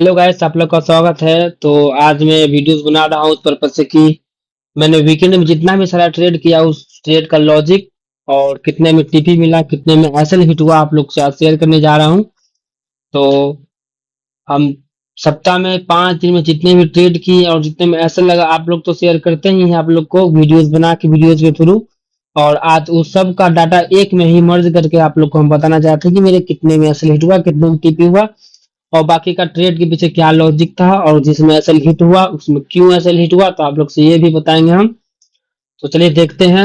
Hello guys, आप लोग का स्वागत है। तो आज मैं वीडियोस बना रहा हूँ उस पर्पज से कि मैंने वीकेंड में जितना भी सारा ट्रेड किया उस ट्रेड का लॉजिक और कितने में टीपी मिला, कितने में एसएल हिट हुआ, आप लोग से आज शेयर करने जा रहा हूँ। तो हम सप्ताह में 5 दिन में जितने भी ट्रेड किए और जितने में एसएल लगा, आप लोग तो शेयर करते ही हैं आप लोग को वीडियोस बना के वीडियोस के थ्रू। और आज उस सब का डाटा एक में ही मर्ज करके आप लोग को हम बताना चाहते हैं कि मेरे कितने में एसएल हिट हुआ, कितने में टीपी हुआ और बाकी का ट्रेड के पीछे क्या लॉजिक था और जिसमें एसएल हिट हुआ उसमें क्यों एसएल हिट हुआ, तो आप लोग से ये भी बताएंगे हम। तो चलिए देखते हैं।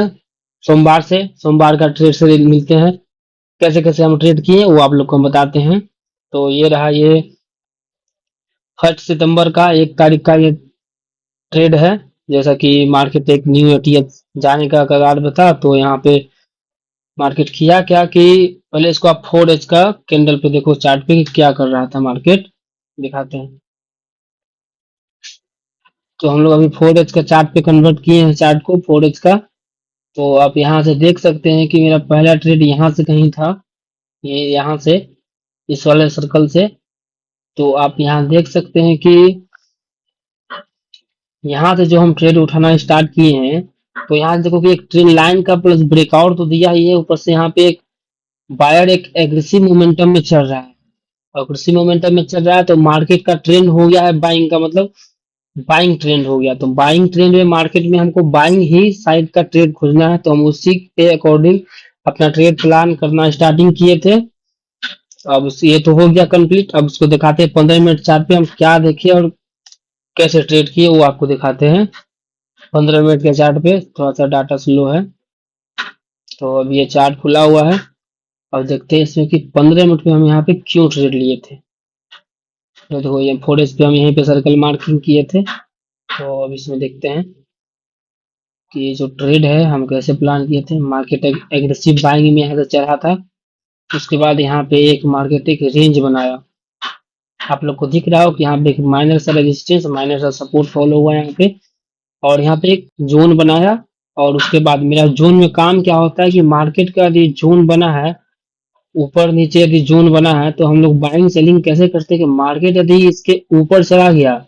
सोमवार का ट्रेड से मिलते हैं। कैसे कैसे हम ट्रेड किए वो आप लोग को हम बताते हैं। तो ये रहा, ये 1 सितंबर का 1 तारीख का ये ट्रेड है। जैसा कि मार्केट एक न्यू एटीएफ जाने का कगार पे था, तो यहाँ पे मार्केट किया क्या कि पहले इसको आप 4 एच का कैंडल पे देखो, चार्ट पे कि क्या कर रहा था मार्केट, दिखाते हैं। तो हम लोग अभी 4 एच का चार्ट पे कन्वर्ट किए हैं, चार्ट को 4 एच का। तो आप यहाँ से देख सकते हैं कि मेरा पहला ट्रेड यहाँ से कहीं था, ये यहाँ से, इस वाले सर्कल से। तो आप यहाँ देख सकते हैं कि यहाँ से जो हम ट्रेड उठाना स्टार्ट किए हैं, तो यहाँ से देखो कि एक ट्रेंड लाइन का प्लस ब्रेकआउट तो दिया ही है, ऊपर से यहाँ पे एक बायर एक एग्रेसिव मोमेंटम में चल रहा है। एग्रेसिव मोमेंटम में चल रहा है तो मार्केट का ट्रेंड हो गया है बाइंग का, मतलब बाइंग ट्रेंड हो गया। तो बाइंग ट्रेंड में मार्केट में हमको बाइंग ही साइड का ट्रेड खोजना है, तो हम उसी के अकॉर्डिंग अपना ट्रेड प्लान करना स्टार्टिंग किए थे। अब ये तो हो गया कंप्लीट। अब उसको दिखाते हैं 15 मिनट चार्ट पे हम क्या देखे और कैसे ट्रेड किए, वो आपको दिखाते हैं। 15 मिनट के चार्ट पे थोड़ा सा डाटा स्लो है, तो अब ये चार्ट खुला हुआ है। अब देखते हैं इसमें कि 15 मिनट में हम यहाँ पे क्यों ट्रेड लिए थे। तो देखो ये 4 एच पे हम यहीं पे सर्कल मार्किंग किए थे। तो अब इसमें देखते हैं कि ये जो ट्रेड है हम कैसे प्लान किए थे। मार्केट एग्रेसिव बाइंग में यहाँ से चढ़ा था, उसके बाद यहाँ पे एक मार्केट एक रेंज बनाया। आप लोग को दिख रहा हो कि यहाँ पे एक माइनर सा रेजिस्टेंस, माइनर सा सपोर्ट फॉलो हुआ है यहाँ पे, और यहाँ पे एक जोन बनाया। और उसके बाद मेरा जोन में काम क्या होता है कि मार्केट का यदि जोन बना है, ऊपर नीचे यदि जोन बना है, तो हम लोग बाइंग सेलिंग कैसे करते हैं कि मार्केट यदि इसके ऊपर चला गया,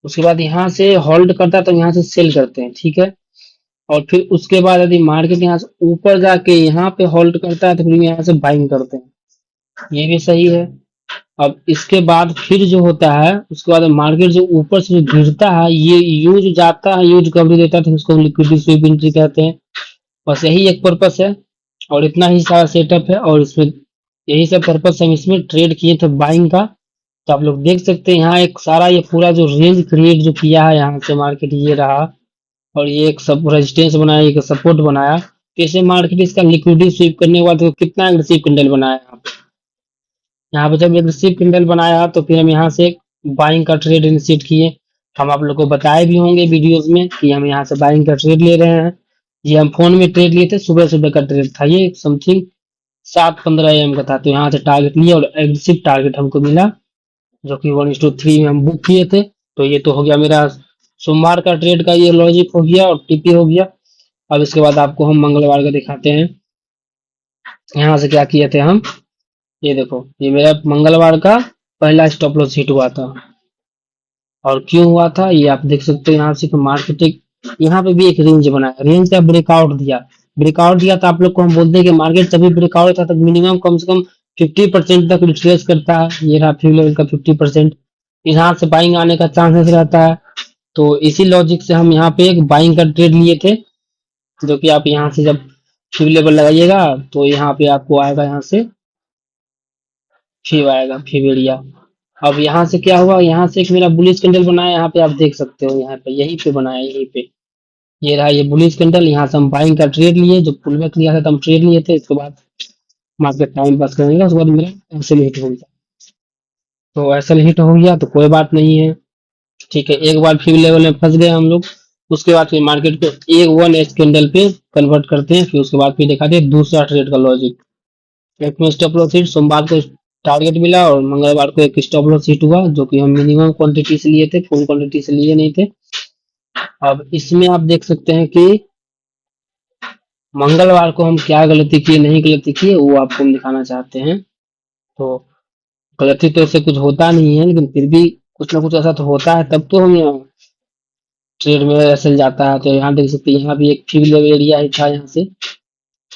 उसके बाद यहाँ से होल्ड करता है तो यहाँ से सेल करते हैं, ठीक है। और फिर उसके बाद यदि मार्केट यहाँ से ऊपर जाके यहाँ पे होल्ड करता है तो फिर यहाँ से बाइंग करते हैं, ये भी सही है। अब इसके बाद फिर जो होता है, उसके बाद मार्केट जो ऊपर से जो गिरता है, ये यूज जाता है, यूज कवरी देता है, तो इसको लिक्विडिटी स्वीप एंट्री कहते हैं। बस यही एक पर्पस है और इतना ही सारा सेटअप है, और इसमें यही सब पर्पस हम इसमें ट्रेड किए थे बाइंग का। तो आप लोग देख सकते हैं यहाँ एक सारा ये पूरा जो रेंज क्रिएट जो किया है, यहाँ से मार्केट ये रहा, और ये एक सब रेजिस्टेंस बनाया, एक सपोर्ट बनाया। कैसे मार्केट इसका लिक्विडिटी स्वीप करने के बाद तो कितना एग्रेसिव कैंडल बनाया यहाँ पे जब एग्रेसिव कैंडल बनाया तो फिर हम यहाँ से बाइंग का ट्रेड इनिशिएट किए। हम आप लोग को बताए भी होंगे वीडियोस में कि हम यहाँ से बाइंग का ट्रेड ले रहे हैं। ये हम फोन में ट्रेड लिए थे, सुबह सुबह का ट्रेड था, ये समथिंग 7:15 AM का था। तो यहाँ से टारगेट लिया और एग्रेसिव टारगेट हमको मिला, जो कि 1:3 में हम बुक किए थे। तो ये तो हो गया मेरा सोमवार का ट्रेड का, ये लॉजिक हो गया और टीपी हो गया। अब इसके बाद आपको हम मंगलवार का दिखाते हैं, यहाँ से क्या किए थे हम। ये देखो, ये मेरा मंगलवार का पहला स्टॉप लॉस हिट हुआ था। और क्यों हुआ था ये आप देख सकते हो, यहाँ से मार्केट एक यहाँ पे भी एक रेंज बनाया, रेंज का ब्रेकआउट दिया। ब्रेकआउट दिया तो आप लोग को हम बोलते हैं कि मार्केट तभी ब्रेकआउट था तो मिनिमम कम से कम 50% तक रिट्रेस करता है। ये रहा फ्यू लेवल का 50%, यहाँ से बाइंग आने का चांसेस रहता है। तो इसी लॉजिक से हम यहाँ पे एक बाइंग का ट्रेड लिए थे, जो कि आप यहाँ से जब फ्यू लेवल लगाइएगा तो यहाँ पे आपको आएगा, यहाँ से फीव आएगा, फीव एरिया। अब यहाँ से क्या हुआ, यहाँ से एक मेरा बुलिश कैंडल बनाया, यहाँ पे आप देख सकते हो, यहाँ पे यहीं पे बनाया, यहीं पे ये रहा ये बुलिश कैंडल। यहाँ से हम बाइंग का ट्रेड लिए, जो पुल बैक लिया था तो हम ट्रेड लिए थे। इसके बाद मार्केट टाइम पास करेंगे, उसके बाद मेरा एसएल हिट हो गया। तो एसएल हिट हो गया तो कोई बात नहीं है, ठीक है। एक बार फिर लेवल में फंस गए हम लोग। उसके बाद फिर मार्केट को एक 1 एच कैंडल पे कन्वर्ट करते हैं, फिर उसके बाद फिर दिखाते हैं दूसरा ट्रेड का लॉजिक। एक में स्टॉप लॉस हिट, सोमवार को टारगेट मिला और मंगलवार को एक स्टॉप लॉस हिट हुआ, जो कि हम मिनिमम क्वांटिटी से लिए थे, फुल क्वांटिटी से लिए नहीं थे। अब इसमें आप देख सकते हैं कि मंगलवार को हम क्या गलती किए, नहीं गलती किए, वो आपको हम दिखाना चाहते हैं। तो गलती तो ऐसे कुछ होता नहीं है, लेकिन फिर भी कुछ ना कुछ ऐसा तो होता है तब तो हम यहाँ ट्रेड में एसएल जाता है। तो यहाँ देख सकते हैं, यहाँ भी एक फ्यू लेवल एरिया ही था। यहाँ से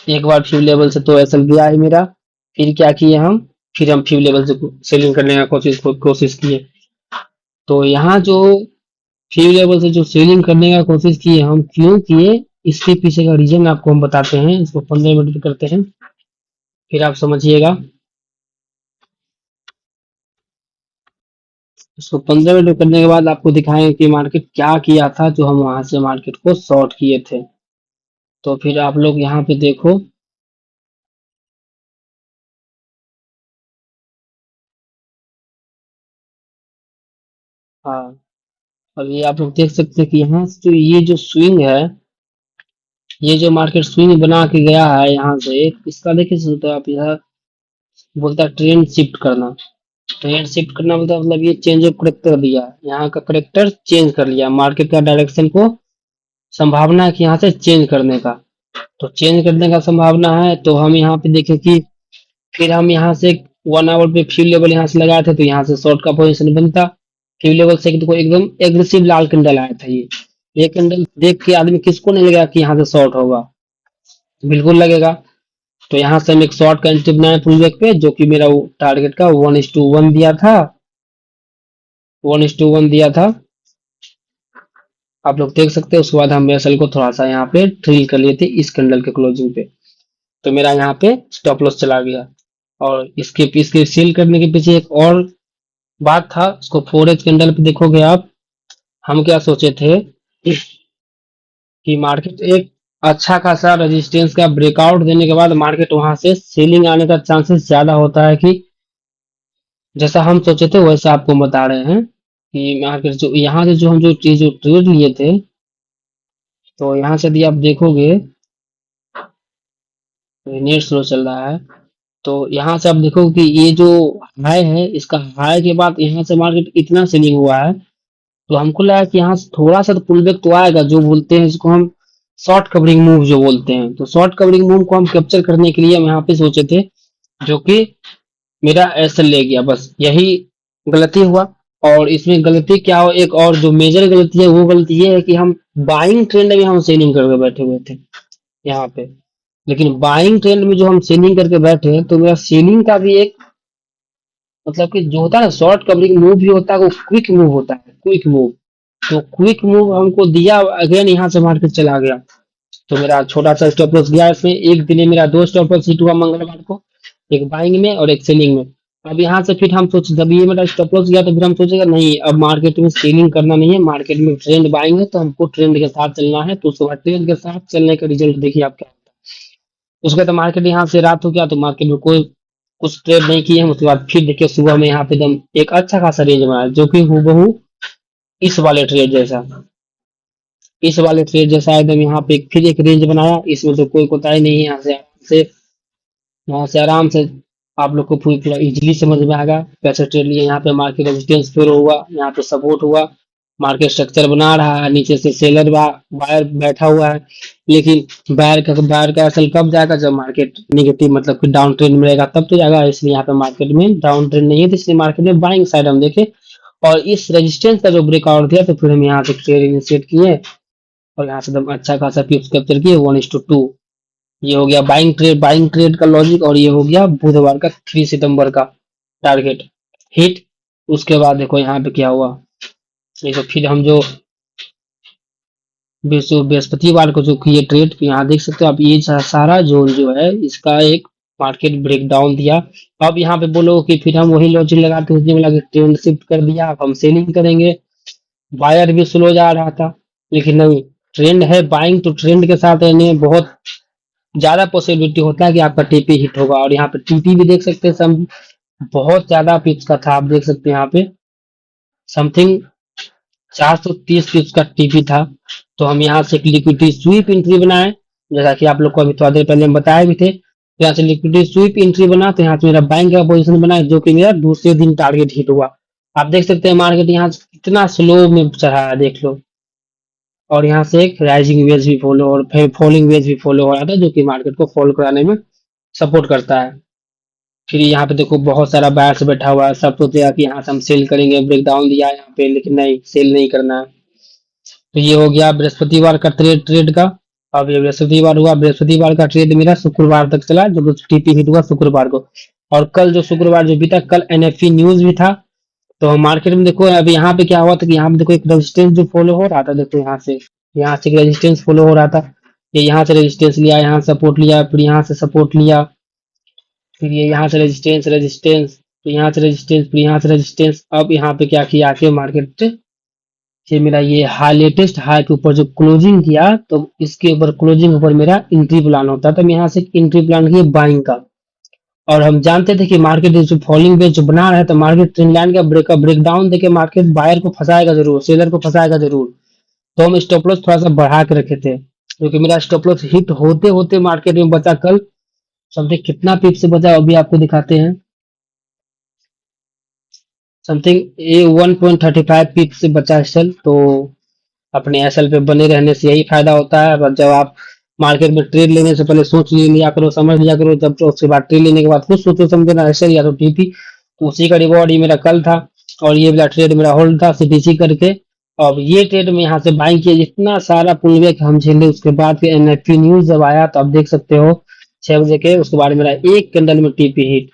एक बार फ्यू लेवल से तो एसएल गया है मेरा। फिर क्या किए हम, फिर हम फ्यू लेवल से सेलिंग करने का कोशिश किए। तो यहाँ जो फ्यू लेवल से जो सेलिंग करने का कोशिश किए हम, क्यों किए, इसके पीछे का रीजन आपको हम बताते हैं। इसको 15 मिनट करते हैं, फिर आप समझिएगा। इसको 15 मिनट करने के बाद आपको दिखाएंगे कि मार्केट क्या किया था, जो हम वहां से मार्केट को शॉर्ट किए थे। तो फिर आप लोग यहाँ पे देखो। हाँ, और ये आप लोग देख सकते हैं कि यहाँ से जो ये जो स्विंग है, ये जो मार्केट स्विंग बना के गया है यहाँ से, इसका देखिए तो आप यहाँ बोलता है ट्रेंड शिफ्ट करना। ट्रेंड शिफ्ट करना मतलब ये चेंज ऑफ करेक्टर दिया, यहाँ का करेक्टर चेंज कर लिया, मार्केट का डायरेक्शन को संभावना है कि यहाँ से चेंज करने का। तो चेंज करने का संभावना है, तो हम यहाँ पे देखें कि फिर हम यहाँ से 1 आवर पे फ्यू लेवल यहाँ से लगाए थे, तो यहाँ से शॉर्ट का पोजीशन बनता। फ्यू लेवल से देखो एकदम एग्रेसिव लाल कैंडल आया था ये कैंडल देख के आदमी किसको नहीं लगेगा कि यहाँ से शॉर्ट होगा, बिल्कुल लगेगा। तो यहाँ से हम एक शॉर्ट का एंट्री बनाए पुल बैक पे, जो कि मेरा टारगेट का 1:1 दिया था, 1:1 दिया था। आप लोग देख सकते हैं। उसके बाद हम एसएल को थोड़ा सा यहाँ पे ट्रिल कर लिए थे इस कैंडल के क्लोजिंग पे। तो मेरा यहाँ पे स्टॉप लॉस चला गया। और इसके सेल करने के पीछे एक और बात था। उसको 4H कैंडल पे देखोगे आप, हम क्या सोचे थे कि मार्केट एक अच्छा खासा रेजिस्टेंस का ब्रेकआउट देने के बाद मार्केट वहां से सेलिंग आने का चांसेस ज्यादा होता है, कि जैसा हम सोचे थे वैसा आपको बता रहे हैं कि मार्केट जो यहाँ से जो हम जो ट्रेड लिए थे, तो यहाँ से यदि आप देखोगे, नेट स्लो चल रहा है। तो यहाँ से आप देखो कि ये जो हाई है, इसका हाई के बाद यहाँ से मार्केट इतना सेलिंग हुआ है। तो हमको लगा कि यहाँ से थोड़ा सा तो पुल बैक तो आएगा, जो बोलते हैं इसको हम शॉर्ट कवरिंग मूव जो बोलते हैं। तो शॉर्ट कवरिंग मूव को हम कैप्चर करने के लिए हम यहाँ पे सोचे थे, जो कि मेरा ऐसे ले गया, बस यही गलती हुआ। और इसमें गलती क्या हो, एक और जो मेजर गलती है, वो गलती ये है कि हम बाइंग ट्रेंड में हम सेलिंग करके बैठे हुए थे यहाँ पे। लेकिन बाइंग ट्रेंड में जो हम सेलिंग करके बैठे हैं, तो मेरा सेलिंग का भी एक मतलब कि जो होता है ना, शॉर्ट कवरिंग मूव भी होता है, वो क्विक मूव होता है, क्विक मूव। तो क्विक मूव हमको दिया, अगेन यहाँ से मार्केट चला गया। तो मेरा छोटा सा स्टॉप लॉस गया इसमें। एक दिन में मेरा 2 स्टॉप लॉस हिट हुआ मंगलवार को, एक बाइंग में और एक सेलिंग में। अब यहाँ से फिर हम सोचे, जब ये मेरा स्टॉप लॉस गया, तो फिर हम सोचेगा नहीं, अब मार्केट में सेलिंग करना नहीं है, मार्केट में ट्रेंड बाइंग है, तो हमको ट्रेंड के साथ चलना है। तो उसके बाद ट्रेंड के साथ चलने का रिजल्ट देखिए आप क्या होता है। उसके बाद तो मार्केट यहाँ से रात हो गया, तो मार्केट में कोई कुछ ट्रेड नहीं किए हम। उसके बाद फिर देखिए सुबह में यहाँ पे एकदम एक अच्छा खासा रेंज बनाया, जो कि हूबहू इस वाले ट्रेड जैसा, इस वाले ट्रेड जैसा एकदम यहाँ पे फिर एक रेंज बनाया। इसमें तो कोई कोताही नहीं है। यहाँ से आराम से आप लोग को पूरी पूरा इजीली समझ में आएगा कैसे ट्रेड लिए। यहाँ पे मार्केट रेजिस्टेंस फेल हुआ, यहाँ पे सपोर्ट हुआ, मार्केट स्ट्रक्चर बना रहा है, नीचे से सेलर बायर बैठा हुआ है। लेकिन बायर का असल कब जाएगा, जब मार्केट निगेटिव मतलब कि डाउन ट्रेंड में रहेगा, तब तो जाएगा। इसलिए यहाँ पे मार्केट में डाउन ट्रेंड नहीं है, तो इसलिए मार्केट में बाइंग साइड हम देखे। और इस रेजिस्टेंस का जो ब्रेकआउट दिया, तो फिर हम यहाँ से ट्रेड इनिशिएट किए, और यहाँ से एकदम अच्छा खासा पिप्स कैप्चर किए 1:2। ये हो गया बाइंग ट्रेड का लॉजिक। और ये हो गया बुधवार का 3 सितंबर का टारगेट हिट। उसके बाद देखो यहाँ पे क्या हुआ। ये तो फिर हम जो बृहस्पतिवार को जो किए ट्रेड, तो यहाँ देख सकते हो आप, ये सारा जोन जो है, इसका एक मार्केट ब्रेकडाउन दिया। अब यहाँ पे बोलो कि फिर हम वही लॉजिक लगाते उसने बोला कि ट्रेंड शिफ्ट कर दिया, अब हम सेलिंग करेंगे। बायर भी स्लो जा रहा था, लेकिन नहीं, ट्रेंड है बाइंग, तो ट्रेंड के साथ रहने में बहुत ज्यादा पॉसिबिलिटी होता है कि आपका टीपी हिट होगा। और यहाँ पे टीपी भी देख सकते हैं, सम बहुत ज्यादा पिप्स का था। आप देख सकते हैं यहाँ पे समथिंग 430 पिप्स का टीपी था। तो हम यहाँ से एक लिक्विडिटी स्वीप एंट्री बनाए, जैसा कि आप लोग को अभी थोड़ा देर पहले हम बताए भी थे। तो यहाँ से लिक्विडिटी स्वीप एंट्री बना, तो यहाँ से मेरा बैंक का पोजीशन बना, जो कि मेरा दूसरे दिन टारगेट हिट हुआ। आप देख सकते हैं मार्केट यहाँ से कितना स्लो में चढ़ा है, देख लो। और यहाँ से एक राइजिंग वेज भी फॉलो और फिर फॉलिंग वेज भी फॉलो हो रहा था, जो कि मार्केट को फॉलो कराने में सपोर्ट करता है। फिर यहाँ पे देखो बहुत सारा बायर्स बैठा हुआ है, सब सोचेगा कि यहाँ से हम सेल करेंगे, ब्रेक डाउन दिया है यहाँ पे, लेकिन नहीं, सेल नहीं करना है। तो ये हो गया बृहस्पतिवार का ट्रेड ट्रेड का। अब ये बृहस्पतिवार हुआ, बृहस्पतिवार का ट्रेड मेरा शुक्रवार तक चला, जो टीपी हिट हुआ शुक्रवार को। और कल जो शुक्रवार जो बीता, कल एनएफपी न्यूज भी था। तो मार्केट में देखो अभी यहाँ पे क्या हुआ था कि यहाँ पे देखो एक रेजिस्टेंस जो फॉलो हो रहा था, देखो यहाँ से एक रेजिस्टेंस फॉलो हो रहा था। ये यहाँ से रेजिस्टेंस लिया, यहाँ सपोर्ट लिया, फिर यहाँ से सपोर्ट लिया, फिर ये यहाँ से रेजिस्टेंस रेजिस्टेंस, फिर यहाँ से रेजिस्टेंस, फिर यहाँ से रेजिस्टेंस। अब यहाँ पे क्या किया आके मार्केट, ये मेरा ये हाई लेटेस्ट हाई के ऊपर जो क्लोजिंग किया, तो इसके ऊपर क्लोजिंग ऊपर मेरा एंट्री प्लान होता है, तो मैं यहाँ से एंट्री प्लान किया बाइंग का। और हम जानते थे कि मार्केट जो फॉलिंग बेस जो बना रहा है, तो मार्केट ट्रेंड लाइन का ब्रेकडाउन देके मार्केट बायर को फंसाएगा जरूर, सेलर को फंसाएगा जरूर। तो हम स्टॉप लॉस थोड़ा सा बढ़ा के रखे थे, क्योंकि मेरा स्टॉप लॉस हिट होते होते मार्केट में बचा कल समथिंग कितना पिप से बचा अभी आपको दिखाते हैं। समथिंग ये 1.35 पिप से बचा एसएल। तो अपने एसएल पे बने रहने से यही फायदा होता है। पर जब आप मार्केट में ट्रेड लेने से पहले सोच लिया करो, समझ लिया करो, जब तो उसके बाद ट्रेड लेने के बाद कुछ सोचो समझो ना, एसएल या तो टीपी। तो उसी का रिवॉर्ड ही मेरा कल था, और ये वाला ट्रेड मेरा होल्ड था सीटीसी करके। अब ये ट्रेड में यहाँ से बाइंग किया, इतना सारा पुलबैक हम झेले, उसके बाद फिर एनएफपी न्यूज जब आया तो आप देख सकते हो 6 बजे के, उसके बाद मेरा एक कैंडल में टीपी हिट।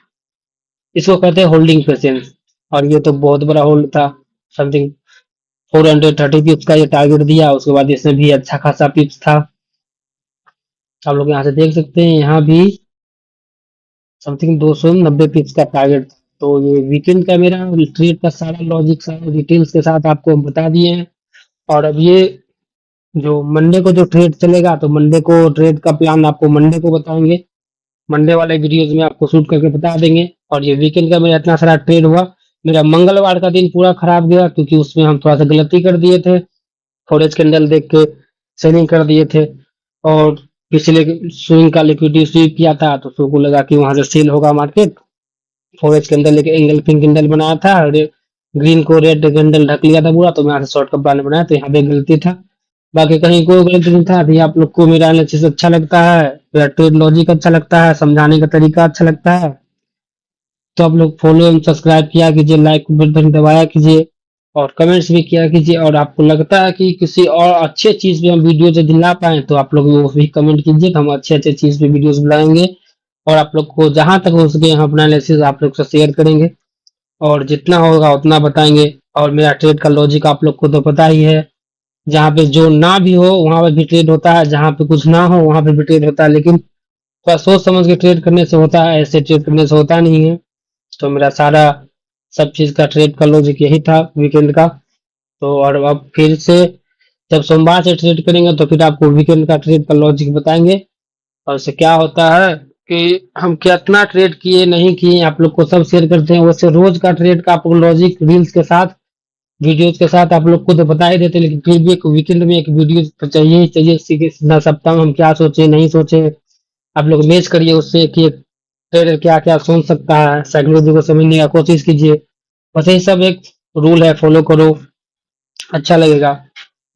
इसको कहते हैं होल्डिंग पेशेंस। और ये तो बहुत बड़ा होल्ड था, समथिंग 430 पिप्स का ये टारगेट दिया, उसके बाद इसमें भी अच्छा खासा पिप्स था। आप लोग यहाँ से देख सकते हैं, यहाँ भी समथिंग 290 पिप्स का टारगेट था। तो ये वीकेंड का मेरा ट्रेड का सारा लॉजिक सारा डिटेल्स के साथ आपको हम बता दिए हैं। और अब ये जो मंडे को जो ट्रेड चलेगा, तो मंडे को ट्रेड का प्लान आपको मंडे को बताएंगे, मंडे वाले वीडियोज में आपको शूट करके बता देंगे। और ये वीकेंड का मेरा इतना सारा ट्रेड हुआ, मेरा मंगलवार का दिन पूरा खराब गया, क्योंकि उसमें हम थोड़ा सा गलती कर दिए थे, फॉरेस्ट कैंडल देख के सेलिंग कर दिए थे। और पिछले स्विंग का लिक्विडिटी स्वीप किया था, तो सबको लगा कि वहां से सेल होगा मार्केट। फॉरेस्ट कैंडल लेके एंगल्फिंग कैंडल बनाया था, ग्रीन को रेड कैंडल ढक लिया था पूरा, तो मैं यहाँ से शॉर्ट का प्लान बनाया, तो यहाँ पे गलती था। बाकी कहीं कोई गलती नहीं था। यदि आप लोग को मेरा एनालिसिस अच्छा लगता है, मेरा ट्रेड लॉजिक अच्छा लगता है, समझाने का तरीका अच्छा लगता है, तो आप लोग फॉलो एंड सब्सक्राइब किया कीजिए, लाइक बटन दबाया कीजिए, और कमेंट्स भी किया कीजिए। और आपको लगता है कि किसी और अच्छे चीज पे हम वीडियो यदि ला पाए, तो आप लोग वो भी कमेंट कीजिए, तो हम अच्छे अच्छे चीज पे वीडियोस बनाएंगे। और आप लोग को जहां तक हो सके हम अपना एनालिसिस आप लोग से शेयर करेंगे, और जितना होगा उतना बताएंगे। और मेरा ट्रेड का लॉजिक आप लोग को तो पता ही है, जहाँ पे जो ना भी हो वहां पे भी ट्रेड होता है, जहाँ पे कुछ ना हो वहां पे भी ट्रेड होता है, लेकिन थोड़ा सोच समझ के ट्रेड करने से होता है, ऐसे ट्रेड करने से होता नहीं है। तो मेरा सारा सब चीज का ट्रेड का लॉजिक यही था वीकेंड का। तो और अब फिर से जब सोमवार से ट्रेड करेंगे, तो फिर आपको वीकेंड का ट्रेड का लॉजिक बताएंगे। और इससे क्या होता है कि हम कितना ट्रेड किए नहीं किए आप लोग को सब शेयर करते हैं। वैसे रोज का ट्रेड का आपको लॉजिक रील्स के साथ वीडियोज के साथ आप लोग को तो बता ही देते, लेकिन फिर भी एक वीकेंड में एक वीडियो तो चाहिए ही चाहिए। सीधा सप्ताह में हम क्या सोचे नहीं सोचे, आप लोग मैच करिए उससे कि एक ट्रेडर क्या क्या सोच सकता है, साइकोलॉजी को समझने का कोशिश कीजिए। बस यही सब एक रूल है, फॉलो करो, अच्छा लगेगा।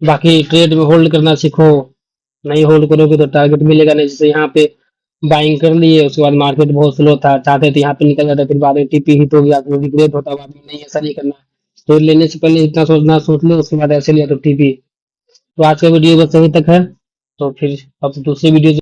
बाकी ट्रेड में होल्ड करना सीखो, नहीं होल्ड करोगे तो टारगेट मिलेगा नहीं। जैसे यहाँ पे बाइंग कर लिए, उसके बाद मार्केट बहुत स्लो था, चाहते थे यहाँ पे निकल जाता, फिर बाद में टीपी हिट हो गया, तो रिग्रेट होता बाद में, नहीं ऐसा नहीं करना। ट्रेड लेने से पहले इतना सोचना सोच लो, उसके बाद ऐसे लिया तो टीपी। तो आज का वीडियो बस यहीं तक है, तो फिर अब दूसरी वीडियो